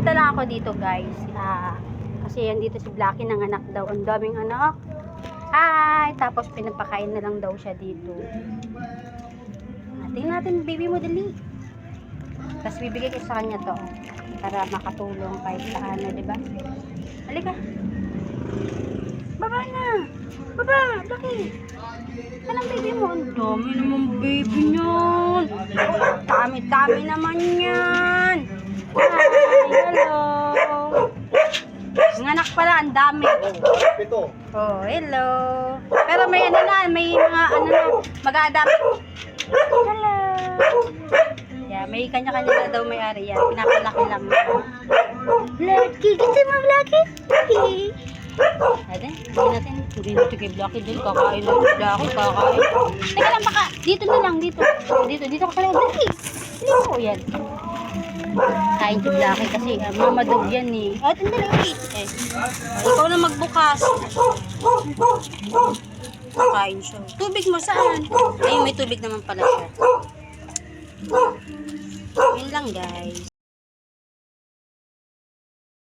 Pumunta lang ako dito guys. Kasi yan dito si Blackie nanganak daw. Ang daming anak. Hi! Tapos pinapakain na lang daw siya dito. Tingnan natin baby mo dali. Tapos bibigay ko sa kanya to. Para makatulong kahit saan na, diba? Halika. Baba na. Baba. Blackie. Saan ang baby mo? Ang dami naman baby niyan. Dami-dami naman yan. Hi, hello. Ang anak pala, ang dami. Oh, hello. Pero may ano na, may mga ano na, mag-a-adapt. Hello. Yeah, may kanya-kanya na daw may-ari yan. Pinapalaki lang. Blackie, gusto mo Blackie? Ayan, hindi natin. Hindi natin kay Blackie din. Kakain lang si Blackie, kakain. Teka lang baka, dito na lang, dito. Dito ka pala, Blackie. Dito, yan. Kain si Blackie kasi mamadog yan eh. Oh, tandali. Ikaw na magbukas. Kain siya. Tubig mo saan? Ay, may tubig naman pala siya. Yun lang guys.